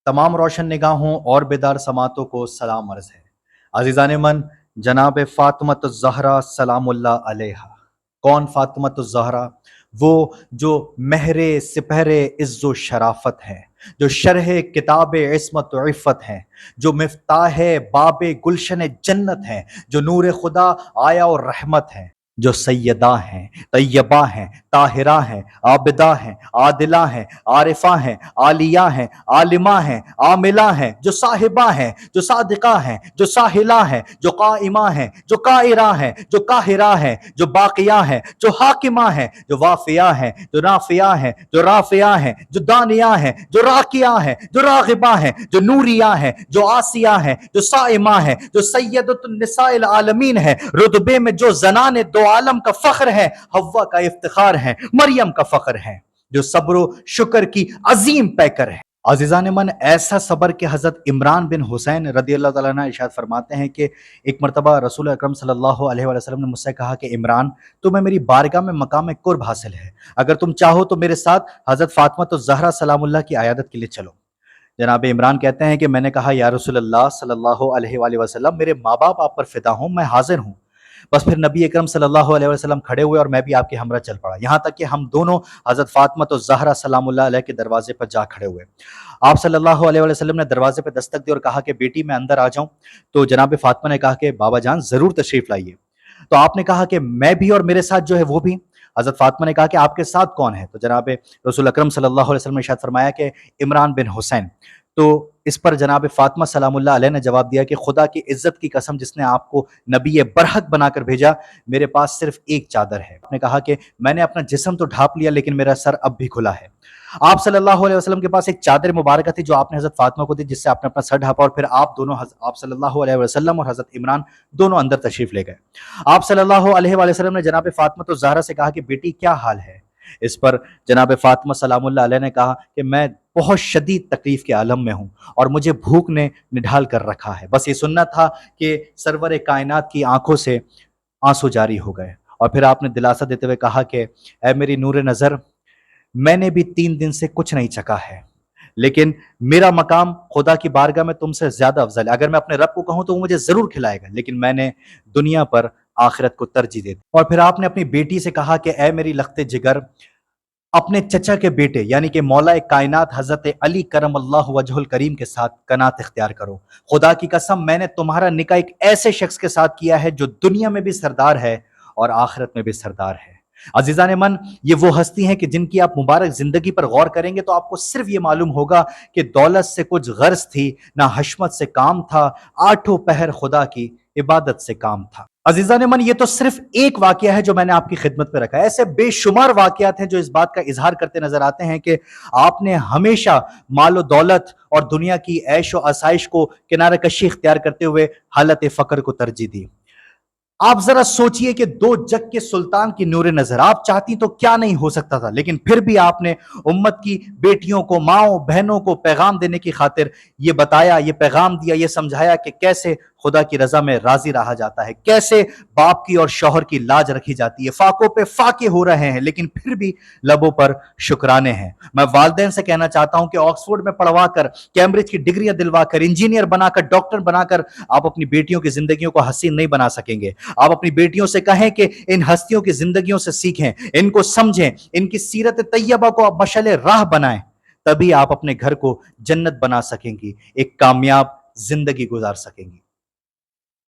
तमाम रोशन निगाहों और बेदार समातों को सलाम अर्ज है। अजीज़ान मन, जनाब फ़ातिमत ज़हरा सलामुल्लाह अलैहा। कौन फ़ातिमत ज़हरा? वो जो महरे सिपहरे इज़्ज़ो शराफत है, जो शरह किताब इस्मत व इफ़्फ़त है, जो मिफ्ताह बाब गुलशन जन्नत है, जो नूर खुदा आया और रहमत है, जो सैयदा हैं, तैयबा हैं, ताहिरा हैं, आबिदा हैं, आदिला हैं, आरिफा हैं, आलिया हैं, आलिमा हैं, आमिला हैं, जो साहिबा हैं, जो सादिका हैं, जो साहिला हैं, जो काइमा हैं, जो कायरा हैं, जो काहिरा हैं, जो बाकिया हैं, जो हाकिमा हैं, जो वाफिया हैं, जो नाफिया हैं, जो राफिया हैं, जो दानिया हैं, जो राकिया हैं, जो रागिबा हैं, जो नूरिया हैं, जो आसिया हैं, जो साइमा हैं, जो सैयदतुन निसाइल आलमीन है, रुतबे में जो जनाने दो आलम का फख्र है, हव्वा का इफ्तिखार है, मरियम का फख्र है, जो सब्र शुक्र की अजीम पैकर है। अजीज़ान मन, ऐसा सब्र के हज़रत इमरान बिन हुसैन रदी अल्लाह ताला अन्हु इरशाद फरमाते हैं कि एक मरतबा रसूल अकरम सल्लल्लाहु अलैहि वसल्लम ने मुझसे कहा कि इमरान, तुम्हें मेरी बारगाह में मकाम कुर्ब हासिल है, अगर तुम चाहो तो मेरे साथ हज़रत फ़ातिमा ज़हरा सलामुल्लाह की आयादत के लिए चलो। जनाब इमरान कहते हैं कि मैंने कहा, या रसूल अल्लाह सल्लल्लाहु अलैहि वसल्लम, मेरे माँ बाप आप पर फिदा हूँ, मैं हाजिर हूँ। बस फिर नबी अकरम सल्लल्लाहु अलैहि वसल्लम खड़े हुए और मैं भी आपके हमरा चल पड़ा, यहाँ तक कि हम दोनों हज़रत फ़ातिमा ज़हरा सलामुल्लाह अलैहा के दरवाजे पर जा खड़े हुए। आप सल्लल्लाहु अलैहि वसल्लम ने दरवाजे पर दस्तक दी और कहा कि बेटी मैं अंदर आ जाऊं? तो जनाब फ़ातिमा ने कहा कि बाबा जान ज़रूर तशरीफ़ लाइए। तो आपने कहा कि मैं भी और मेरे साथ जो है वो भी। हज़रत फ़ातिमा ने कहा कि आपके साथ कौन है? तो जनाब रसूल अकरम सल्लल्लाहु अलैहि वसल्लम ने इरशाद फरमाया कि इमरान बिन हुसैन। तो इस पर जनाब फ़ातिमा सलामुल्लाह अलैहा ने जवाब दिया कि खुदा की इज्जत की कसम जिसने आपको नबी बरहक बनाकर भेजा, मेरे पास सिर्फ एक चादर है। आपने कहा कि मैंने अपना जिस्म तो ढांप लिया लेकिन मेरा सर अब भी खुला है। आप सल्लल्लाहु अलैहि वसल्लम के पास एक चादर मुबारक थी जो आपने हज़रत फ़ातिमा को दी, जिससे आपने अपना सर ढांपा और फिर आप दोनों आप सल्लल्लाहु अलैहि वसल्लम और हज़रत इमरान दोनों अंदर तशरीफ़ ले गए। आप सल्लल्लाहु अलैहि वसल्लम ने जनाब फ़ातिमा ज़हरा से कहा कि बेटी क्या हाल है? इस पर जनाब फ़ातिमा सलामुल्लाह अलैहा ने कहा कि मैं बहुत शदीद तकलीफ के आलम में हूँ और मुझे भूख ने निढाल कर रखा है। बस ये सुनना था कि सरवर कायनात की आंखों से आंसू जारी हो गए। और फिर आपने दिलासा देते हुए कहा कि ऐ मेरी नूर नज़र, मैंने भी 3 दिन से कुछ नहीं चखा है, लेकिन मेरा मकाम खुदा की बारगाह में तुमसे ज्यादा अफजल है। अगर मैं अपने रब को कहूं तो वो मुझे जरूर खिलाएगा, लेकिन मैंने दुनिया पर आखिरत को तरजीह दे दी। और फिर आपने अपनी बेटी से कहा कि ऐ मेरी लख्ते जिगर, अपने चचा के बेटे यानी कि मौला कायनात हजरत अली करम अल्लाह वजहुल करीम के साथ कनात इख्तियार करो। खुदा की कसम, मैंने तुम्हारा निकाह एक ऐसे शख्स के साथ किया है जो दुनिया में भी सरदार है और आखिरत में भी सरदार है। अजीज़ान मन, ये वो हस्ती हैं कि जिनकी आप मुबारक जिंदगी पर गौर करेंगे तो आपको सिर्फ ये मालूम होगा कि दौलत से कुछ गर्ज थी, ना हशमत से काम था, आठों पहर खुदा की इबादत से काम था। अजीज़ान मन, ये तो सिर्फ एक वाकया है जो मैंने आपकी खिदमत में रखा है। ऐसे बेशुमार वाकयात हैं जो इस बात का इजहार करते नजर आते हैं कि आपने हमेशा मालो दौलत और दुनिया की ऐश और आसाइश को किनारा कशी इख्तियार करते हुए हालत फकर को तरजीह दी। आप जरा सोचिए कि दो जग के सुल्तान की नूर नजर, आप चाहती तो क्या नहीं हो सकता था, लेकिन फिर भी आपने उम्मत की बेटियों को, माओ बहनों को पैगाम देने की खातिर ये बताया, ये पैगाम दिया, ये समझाया कि कैसे खुदा की रजा में राजी रहा जाता है, कैसे बाप की और शौहर की लाज रखी जाती है। फाकों पे फाके हो रहे हैं लेकिन फिर भी लबों पर शुक्राने हैं। मैं वालिदैन से कहना चाहता हूं कि ऑक्सफोर्ड में पढ़वा कर, कैम्ब्रिज की डिग्रियां दिलवा कर, इंजीनियर बनाकर, डॉक्टर बनाकर आप अपनी बेटियों की जिंदगियों को हसीन नहीं बना सकेंगे। आप अपनी बेटियों से कहें कि इन हस्तियों की जिंदगियों से सीखें, इनको समझें, इनकी सीरत तैयबा को आप मशाले राह बनाएं, तभी आप अपने घर को जन्नत बना सकेंगी, एक कामयाब जिंदगी गुजार सकेंगी।